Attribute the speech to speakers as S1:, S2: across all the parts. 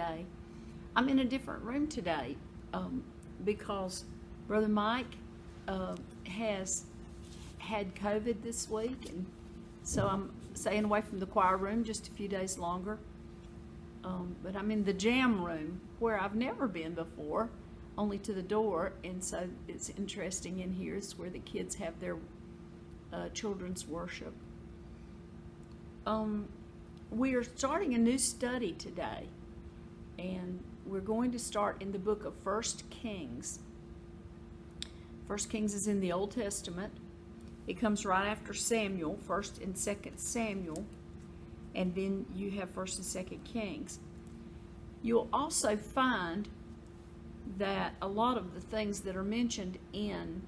S1: today. I'm in a different room today because Brother Mike has had COVID this week, and so I'm staying away from the choir room just a few days longer. But I'm in the jam room where I've never been before, only to the door, and so it's interesting in here. It's where the kids have their children's worship. We are starting a new study today, and we're going to start in the book of 1 Kings. 1 Kings is in the Old Testament. It comes right after Samuel, 1st and 2nd Samuel, and then you have 1st and 2nd Kings. You'll also find that a lot of the things that are mentioned in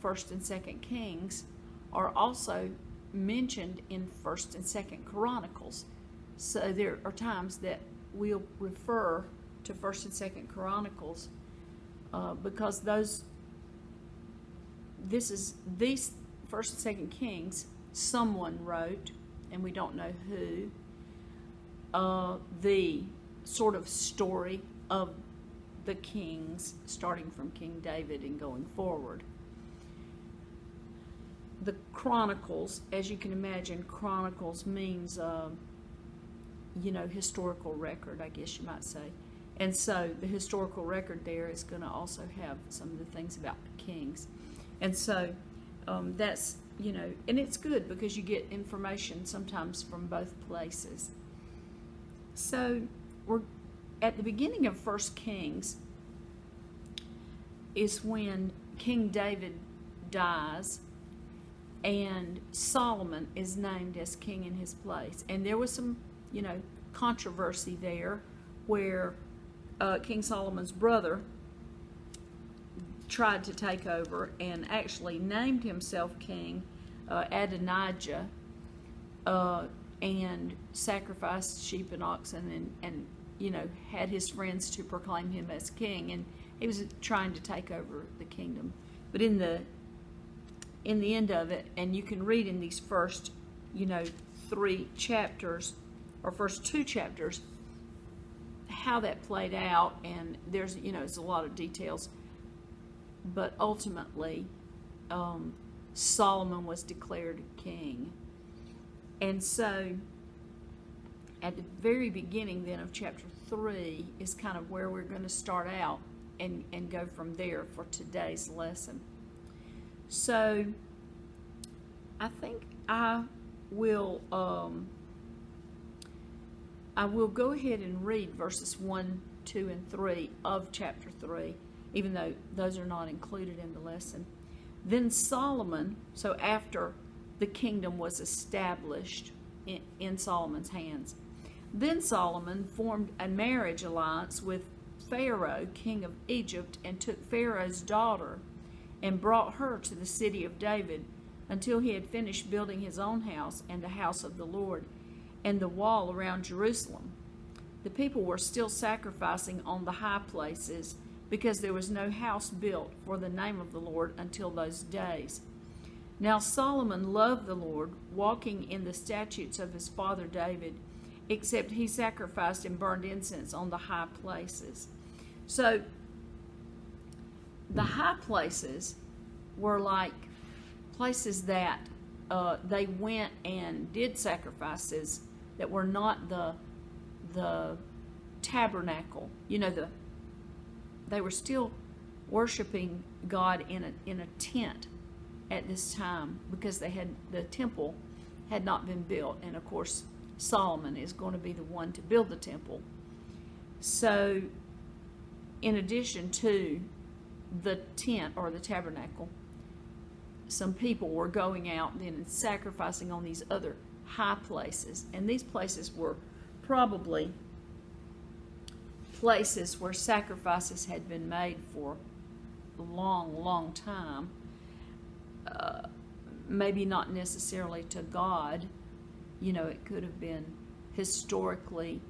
S1: 1st and 2nd Kings are also mentioned in 1st and 2nd Chronicles. So there are times that we'll refer to 1st and 2nd Chronicles because these 1st and 2nd Kings, someone wrote, and we don't know who, the sort of story of the kings, starting from King David and going forward. The Chronicles, as you can imagine, Chronicles means, historical record, I guess you might say. And so the historical record there is going to also have some of the things about the kings. And so that's, and it's good because you get information sometimes from both places. So we're at the beginning of 1 Kings is when King David dies and Solomon is named as king in his place. And there was some, controversy there where King Solomon's brother tried to take over and actually named himself king, Adonijah, and sacrificed sheep and oxen and had his friends to proclaim him as king, and he was trying to take over the kingdom. But in the end of it, and you can read in these first 3 chapters or first 2 chapters how that played out, and there's it's a lot of details, but ultimately Solomon was declared king. And so at the very beginning then of chapter 3 is kind of where we're going to start out and go from there for today's lesson. So I think I will go ahead and read verses 1, 2, and 3 of chapter 3, even though those are not included in the lesson. Then Solomon, so after the kingdom was established in Solomon's hands, then Solomon formed a marriage alliance with Pharaoh, king of Egypt, and took Pharaoh's daughter and brought her to the city of David until he had finished building his own house and the house of the Lord and the wall around Jerusalem. The people were still sacrificing on the high places because there was no house built for the name of the Lord until those days. Now Solomon loved the Lord, walking in the statutes of his father David, except he sacrificed and burned incense on the high places. So the high places were like places that they went and did sacrifices that were not the tabernacle. They were still worshiping God in a tent at this time because the temple had not been built, and of course Solomon is going to be the one to build the temple. So in addition to the tent or the tabernacle, some people were going out then and sacrificing on these other high places, and these places were probably places where sacrifices had been made for a long time, maybe not necessarily to God. It could have been historically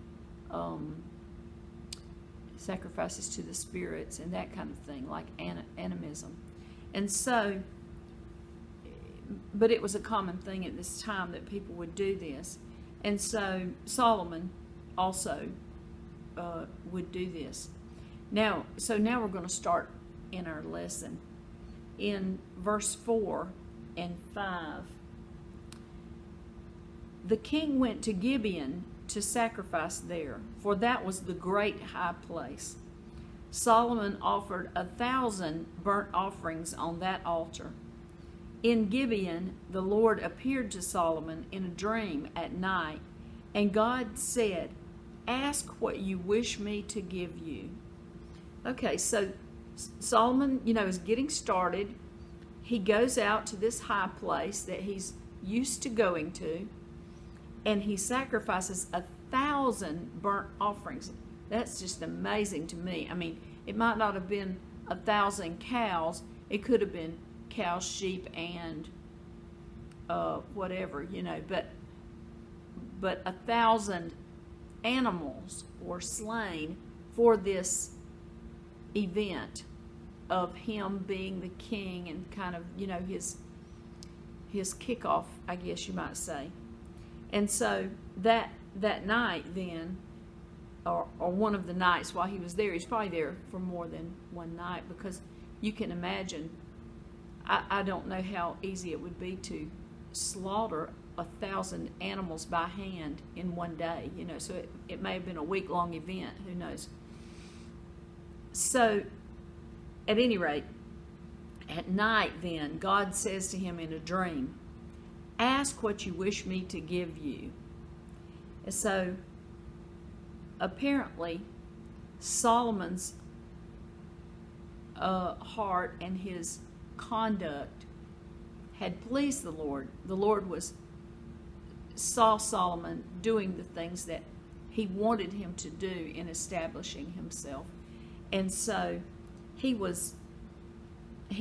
S1: sacrifices to the spirits and that kind of thing, like animism. And so, but it was a common thing at this time that people would do this. And so Solomon also would do this. Now we're going to start in our lesson. In verse 4 and 5, the king went to Gibeon to sacrifice there, for that was the great high place. Solomon offered 1,000 burnt offerings on that altar. In Gibeon, the Lord appeared to Solomon in a dream at night, and God said, "Ask what you wish me to give you." Okay, so Solomon, is getting started. He goes out to this high place that he's used to going to, and he sacrifices 1,000 burnt offerings. That's just amazing to me. I mean, it might not have been 1,000 cows. It could have been cows, sheep, and whatever, but 1,000 animals were slain for this event of him being the king and kind of, his kickoff, I guess you might say. And so that night then, or one of the nights while he was there, he's probably there for more than one night, because you can imagine, I don't know how easy it would be to slaughter 1,000 animals by hand in one day, so it may have been a week-long event, who knows. So, at any rate, at night then, God says to him in a dream, "Ask what you wish me to give you." And so, apparently, Solomon's heart and his conduct had pleased the Lord. The Lord saw Solomon doing the things that he wanted him to do in establishing himself. And so he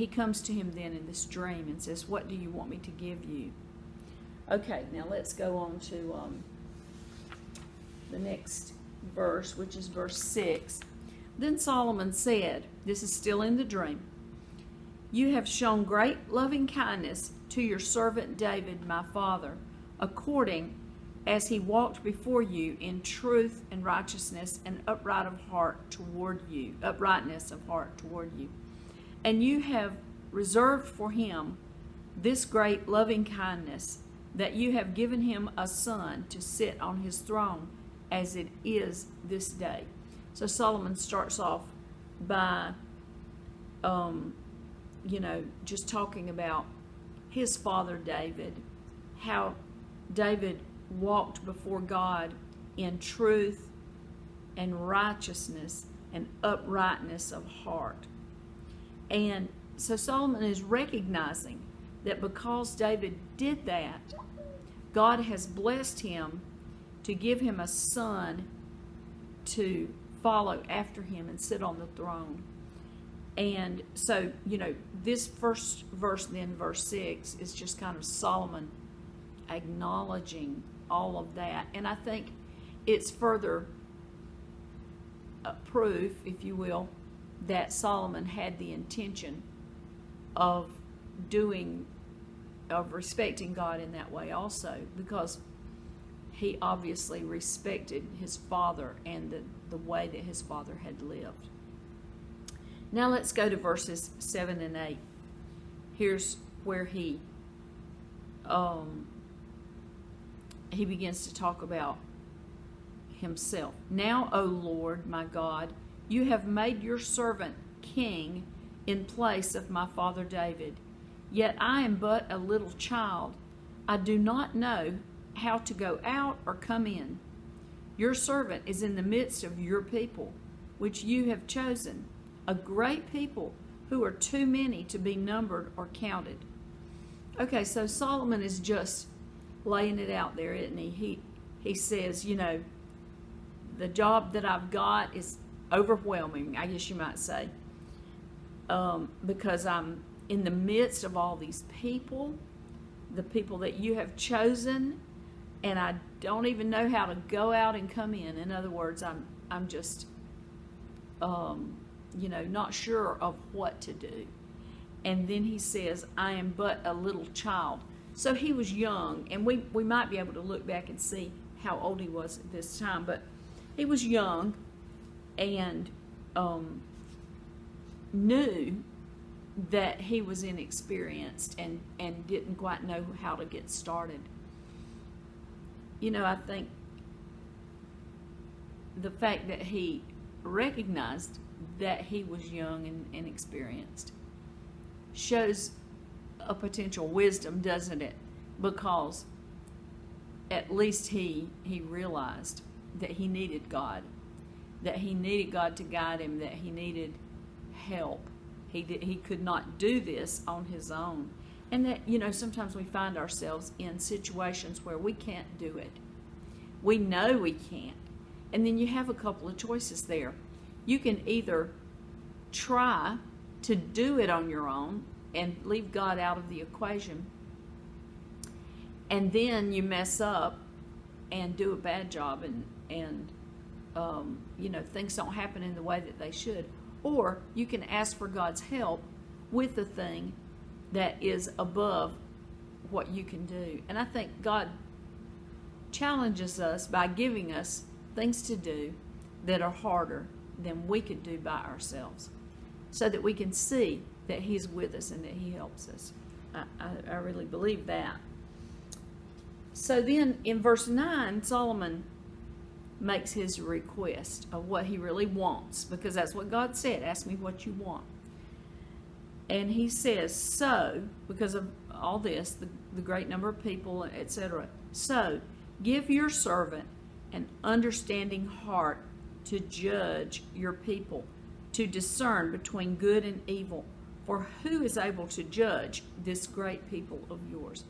S1: comes to him then in this dream and says, "What do you want me to give you?" Okay, now let's go on to the next verse, which is verse 6. Then Solomon said, this is still in the dream, "You have shown great loving kindness to your servant David, my father, according as he walked before you in truth and righteousness and uprightness of heart toward you. And you have reserved for him this great loving kindness, that you have given him a son to sit on his throne, as it is this day." So Solomon starts off by, just talking about his father David, how David walked before God in truth and righteousness and uprightness of heart. And so Solomon is recognizing that because David did that, God has blessed him to give him a son to follow after him and sit on the throne. And so, this first verse, then verse 6, is just kind of Solomon acknowledging all of that. And I think it's further proof, if you will, that Solomon had the intention of respecting God in that way also, because he obviously respected his father and the way that his father had lived. Now let's go to verses 7 and 8. Here's where he begins to talk about himself. "Now, O Lord, my God, you have made your servant king in place of my father David. Yet I am but a little child. I do not know how to go out or come in. Your servant is in the midst of your people, which you have chosen, a great people who are too many to be numbered or counted." Okay, so Solomon is just laying it out there, isn't he? He says, the job that I've got is overwhelming, I guess you might say, because I'm in the midst of all these people, the people that you have chosen, and I don't even know how to go out and come in. In other words, I'm just, not sure of what to do. And then he says, "I am but a little child." So he was young, and we might be able to look back and see how old he was at this time, but he was young, and knew that he was inexperienced and didn't quite know how to get started. I think the fact that he recognized that he was young and inexperienced shows a potential wisdom, doesn't it? Because at least he realized that he needed God, to guide him, that he needed help. He could not do this on his own. And that, sometimes we find ourselves in situations where we can't do it. We know we can't. And then you have a couple of choices there. You can either try to do it on your own and leave God out of the equation, and then you mess up and do a bad job, and things don't happen in the way that they should. Or you can ask for God's help with the thing that is above what you can do. And I think God challenges us by giving us things to do that are harder than we could do by ourselves, so that we can see that He's with us and that He helps us. I really believe that. So then in verse 9, Solomon makes his request of what he really wants, because that's what God said, ask me what you want. And he says, so, because of all this, the great number of people, etc., so give your servant an understanding heart to judge your people, to discern between good and evil. For who is able to judge this great people of yours?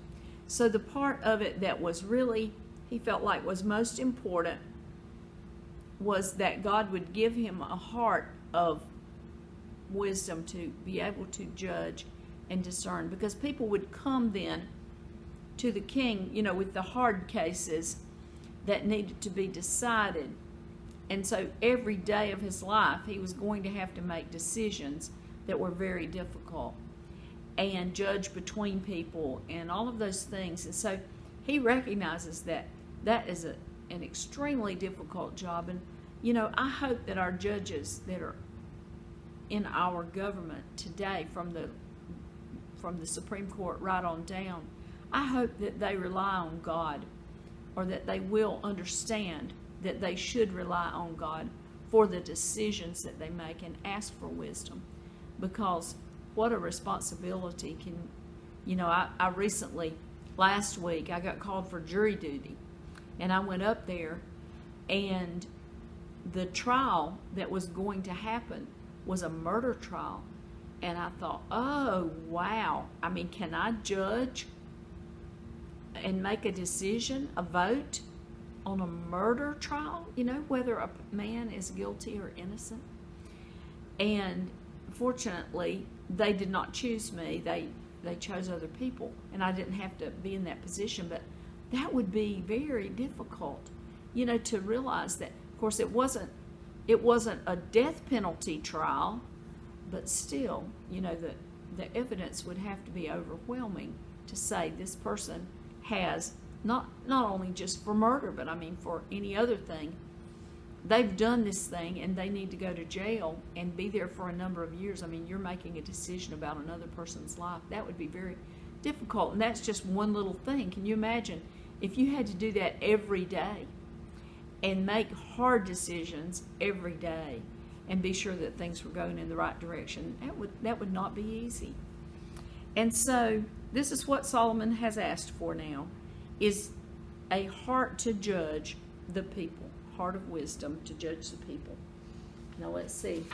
S1: So the part of it that was really, he felt like was most important, was that God would give him a heart of wisdom to be able to judge and discern. Because people would come then to the king, with the hard cases that needed to be decided. And so every day of his life, he was going to have to make decisions that were very difficult and judge between people and all of those things. And so he recognizes that is an extremely difficult job. And, I hope that our judges that are in our government today, from the Supreme Court right on down, I hope that they rely on God, or that they will understand that they should rely on God for the decisions that they make, and ask for wisdom. Because what a responsibility I recently, last week, I got called for jury duty, and I went up there, and the trial that was going to happen was a murder trial. And I thought, oh, wow. I mean, can I judge and make a decision, a vote on a murder trial, whether a man is guilty or innocent? And fortunately, they did not choose me. They chose other people, and I didn't have to be in that position. But that would be very difficult, to realize that. Of course, it wasn't a death penalty trial, but still, the evidence would have to be overwhelming to say this person has not only just for murder, but for any other thing. They've done this thing and they need to go to jail and be there for a number of years. You're making a decision about another person's life. That would be very difficult, and that's just one little thing. Can you imagine if you had to do that every day and make hard decisions every day and be sure that things were going in the right direction? That would not be easy. And so this is what Solomon has asked for now, is a heart to judge the people, heart of wisdom to judge the people. Now let's see.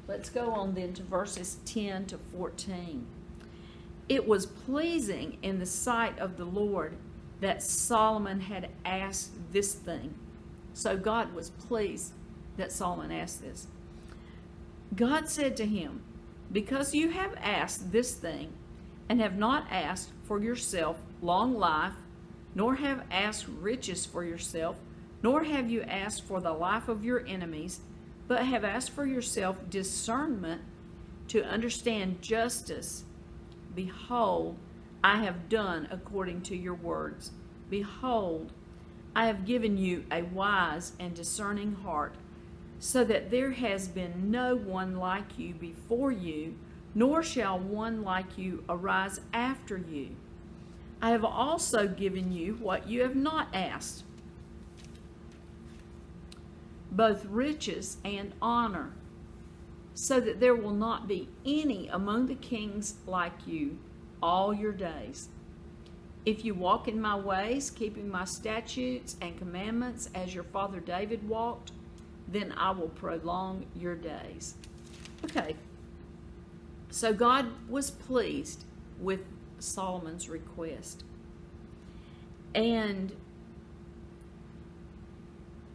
S1: Let's go on then to verses 10 to 14. It was pleasing in the sight of the Lord that Solomon had asked this thing. So God was pleased that Solomon asked this. God said to him, because you have asked this thing, and have not asked for yourself long life, nor have asked riches for yourself, nor have you asked for the life of your enemies, but have asked for yourself discernment to understand justice, behold, I have done according to your words. Behold, I have given you a wise and discerning heart, so that there has been no one like you before you, nor shall one like you arise after you. I have also given you what you have not asked, both riches and honor, so that there will not be any among the kings like you all your days. If you walk in my ways, keeping my statutes and commandments as your father David walked, then I will prolong your days. Okay, so God was pleased with Solomon's request. And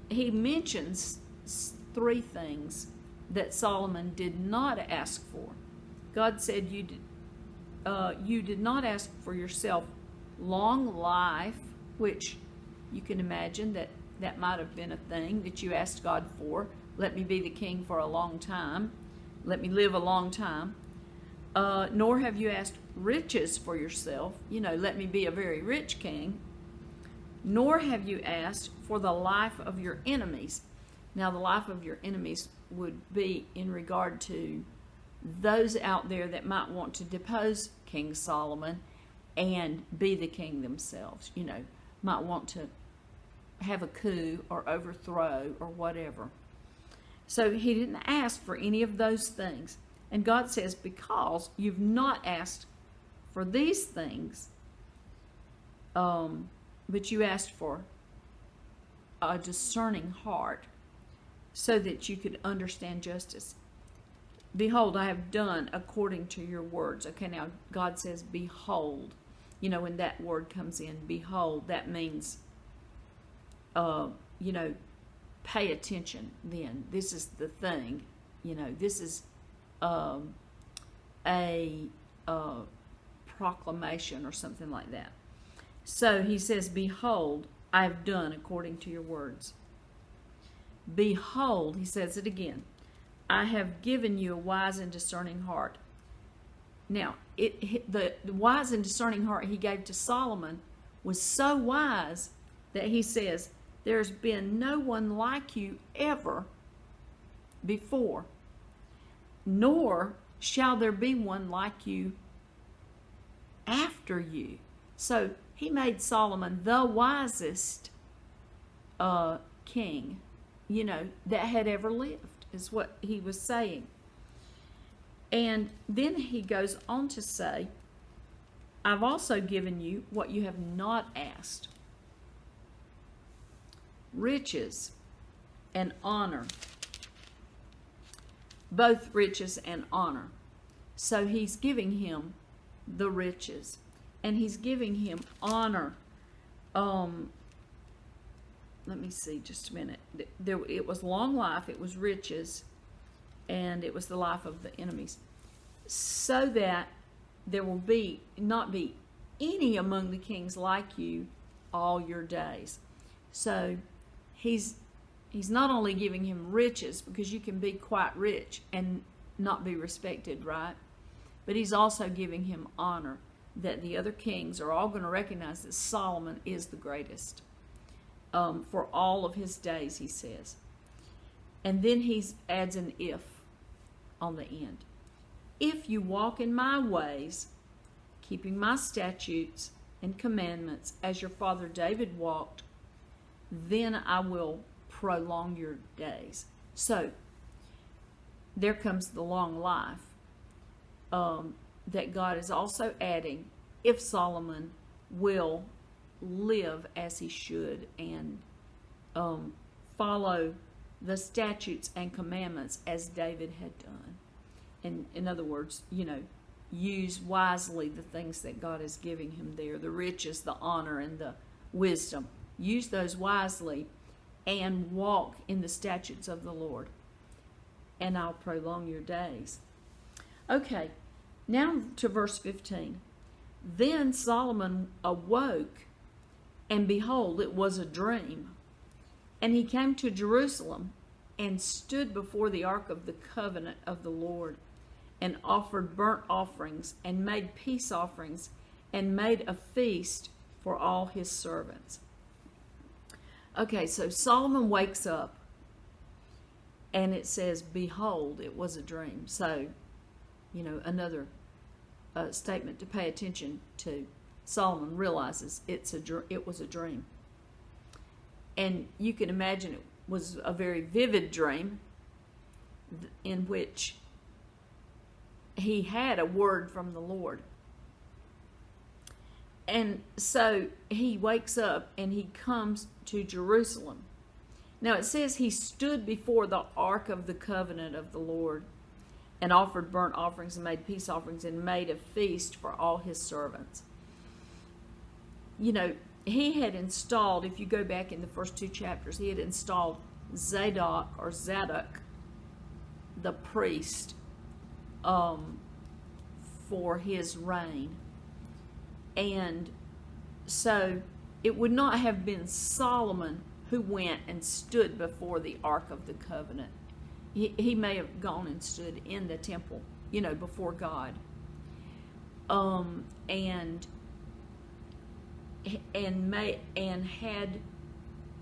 S1: he mentions three things that Solomon did not ask for. God said, you did not ask for yourself long life, which you can imagine that might have been a thing that you asked God for. Let me be the king for a long time. Let me live a long time. Nor have you asked riches for yourself. Let me be a very rich king. Nor have you asked for the life of your enemies. Now, the life of your enemies would be in regard to those out there that might want to depose King Solomon and be the king themselves. Might want to have a coup or overthrow or whatever. So he didn't ask for any of those things. And God says, because you've not asked for these things, but you asked for a discerning heart so that you could understand justice. Behold, I have done according to your words. Okay, now God says, behold. When that word comes in, behold, that means, pay attention then. This is the thing. This is a proclamation or something like that. So he says, behold, I have done according to your words. Behold, he says it again, I have given you a wise and discerning heart. Now, the wise and discerning heart he gave to Solomon was so wise that he says, there's been no one like you ever before, nor shall there be one like you after you. So he made Solomon the wisest king, that had ever lived, is what he was saying. And then he goes on to say, I've also given you what you have not asked, riches and honor, both riches and honor. So he's giving him the riches, and he's giving him honor. Let me see just a minute. It was long life, it was riches, and it was the life of the enemies, so that there will not be any among the kings like you all your days. So he's not only giving him riches, because you can be quite rich and not be respected, right? But he's also giving him honor, that the other kings are all going to recognize that Solomon is the greatest for all of his days, he says. And then he adds an if on the end. If you walk in my ways, keeping my statutes and commandments as your father David walked, then I will prolong your days. So there comes the long life that God is also adding if Solomon will live as he should and follow the statutes and commandments as David had done. And in other words, use wisely the things that God is giving him there, the riches, the honor, and the wisdom. Use those wisely and walk in the statutes of the Lord, and I'll prolong your days. Okay, now to verse 15. Then Solomon awoke, and behold, it was a dream. And he came to Jerusalem and stood before the ark of the covenant of the Lord, and offered burnt offerings, and made peace offerings, and made a feast for all his servants. Okay, so Solomon wakes up, And it says, behold, it was a dream. So, another statement to pay attention to. Solomon realizes it was a dream. And you can imagine it was a very vivid dream in which he had a word from the Lord. And so he wakes up and he comes to Jerusalem. Now it says he stood before the ark of the covenant of the Lord and offered burnt offerings and made peace offerings and made a feast for all his servants. He had installed, if you go back in the first 2 chapters, he had installed Zadok, the priest, for his reign. And so it would not have been Solomon who went and stood before the Ark of the Covenant. He may have gone and stood in the temple, before God. And had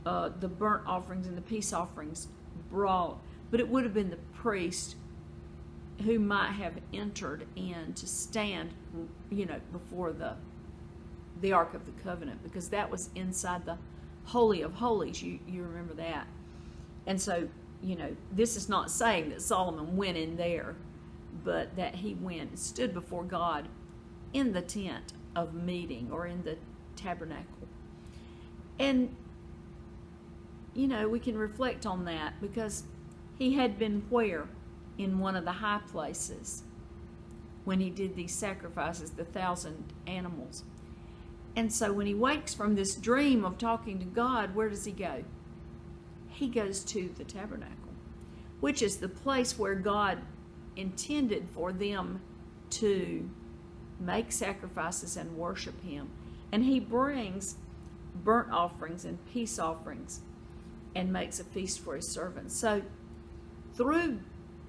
S1: the burnt offerings and the peace offerings brought. But it would have been the priest who might have entered in to stand, before the Ark of the Covenant, because that was inside the Holy of Holies. You remember that. And so, this is not saying that Solomon went in there, but that he went and stood before God in the tent of meeting, or in the tabernacle. And, we can reflect on that, because he had been where? In one of the high places when he did these sacrifices, the 1,000 animals. And so when he wakes from this dream of talking to God, where does he go? He goes to the tabernacle, which is the place where God intended for them to make sacrifices and worship him. And he brings burnt offerings and peace offerings and makes a feast for his servants. So through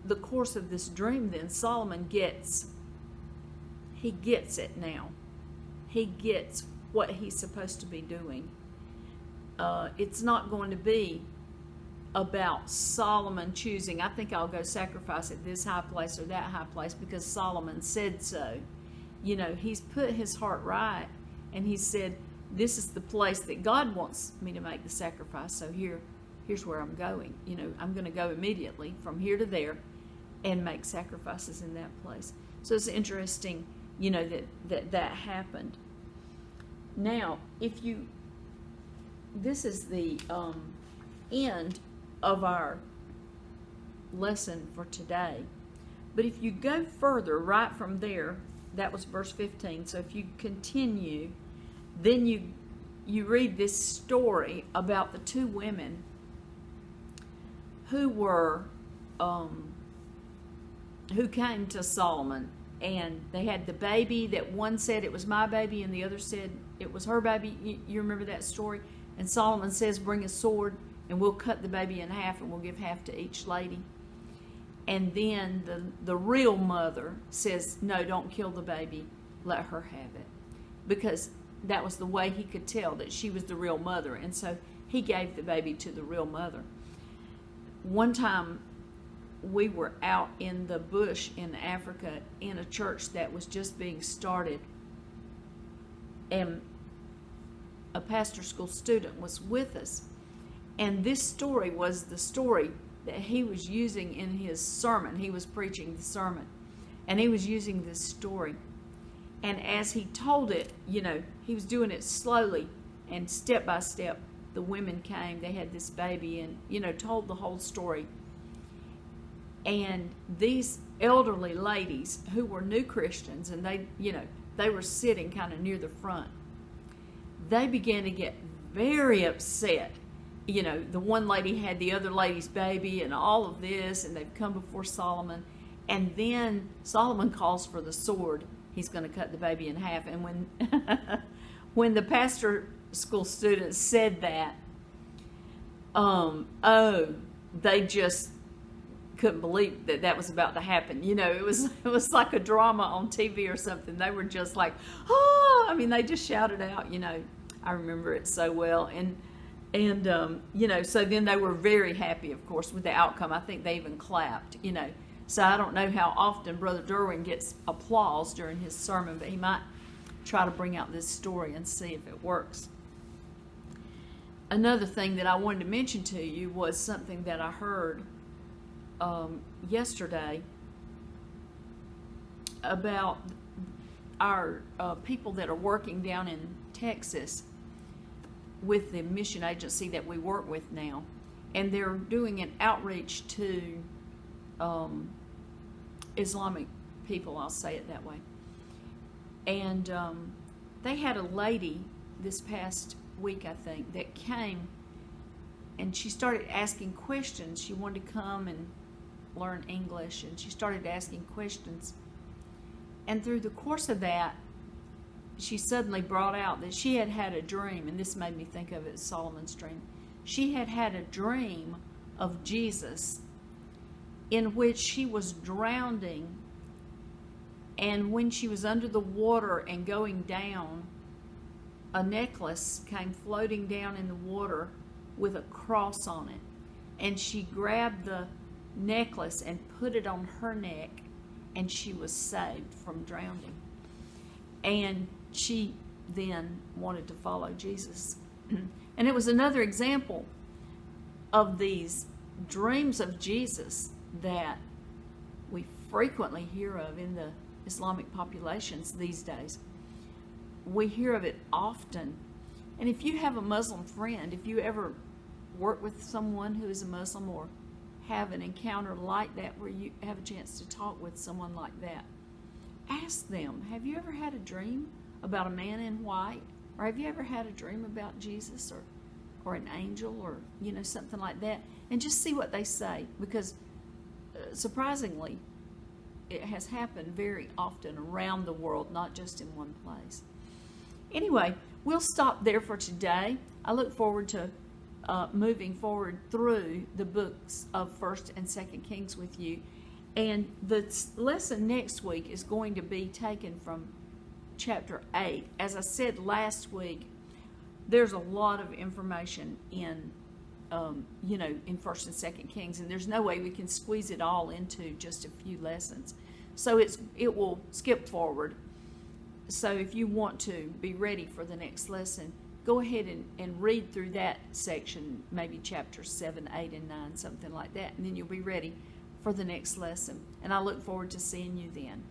S1: the course of this dream, then, Solomon gets it now. He gets what he's supposed to be doing. It's not going to be about Solomon choosing, I think I'll go sacrifice at this high place or that high place because Solomon said so. He's put his heart right, and he said, this is the place that God wants me to make the sacrifice, so here's where I'm going. I'm going to go immediately from here to there and make sacrifices in that place. So it's interesting, that happened. Now, this is the end of our lesson for today. But if you go further, right from there, that was verse 15. So if you continue, then you read this story about the 2 women who were who came to Solomon, and they had the baby that one said it was my baby and the other said it was her baby. You remember that story? And Solomon says, bring a sword and we'll cut the baby in half and we'll give half to each lady. And then the real mother says, no, don't kill the baby, let her have it. Because that was the way he could tell that she was the real mother. And so he gave the baby to the real mother. One time we were out in the bush in Africa in a church that was just being started. And a pastor school student was with us. And this story was the story that he was using in his sermon. He was preaching the sermon. And he was using this story. And as he told it, he was doing it slowly and step by step. The women came, they had this baby, and, told the whole story. And these elderly ladies who were new Christians, and they were sitting kind of near the front, they began to get very upset. The one lady had the other lady's baby and all of this, and they've come before Solomon. And then Solomon calls for the sword. He's going to cut the baby in half. And when the pastor school students said that, they just couldn't believe that was about to happen. It was like a drama on TV or something. They were just like, oh, they just shouted out, I remember it so well. And And, so then they were very happy, of course, with the outcome. I think they even clapped, So I don't know how often Brother Derwin gets applause during his sermon, but he might try to bring out this story and see if it works. Another thing that I wanted to mention to you was something that I heard yesterday about our people that are working down in Texas with the mission agency that we work with now, and they're doing an outreach to Islamic people, I'll say it that way. And they had a lady this past week, I think, that came, and she started asking questions. She wanted to come and learn English, and she started asking questions. And through the course of that, she suddenly brought out that she had had a dream, and this made me think of it as Solomon's dream. She had had a dream of Jesus in which she was drowning, and when she was under the water and going down, a necklace came floating down in the water with a cross on it, and she grabbed the necklace and put it on her neck, and she was saved from drowning. And she then wanted to follow Jesus. And it was another example of these dreams of Jesus that we frequently hear of in the Islamic populations these days. We hear of it often. And if you have a Muslim friend, if you ever work with someone who is a Muslim or have an encounter like that where you have a chance to talk with someone like that, ask them, have you ever had a dream about a man in white? Or have you ever had a dream about Jesus or an angel or, something like that? And just see what they say, because surprisingly, it has happened very often around the world, not just in one place. Anyway, we'll stop there for today. I look forward to moving forward through the books of 1st and 2nd Kings with you. And the lesson next week is going to be taken from chapter 8. As I said last week, there's a lot of information in, in 1st and 2nd Kings, and there's no way we can squeeze it all into just a few lessons. So it will skip forward. So if you want to be ready for the next lesson, go ahead and read through that section, maybe chapters 7, 8, and 9, something like that, and then you'll be ready for the next lesson. And I look forward to seeing you then.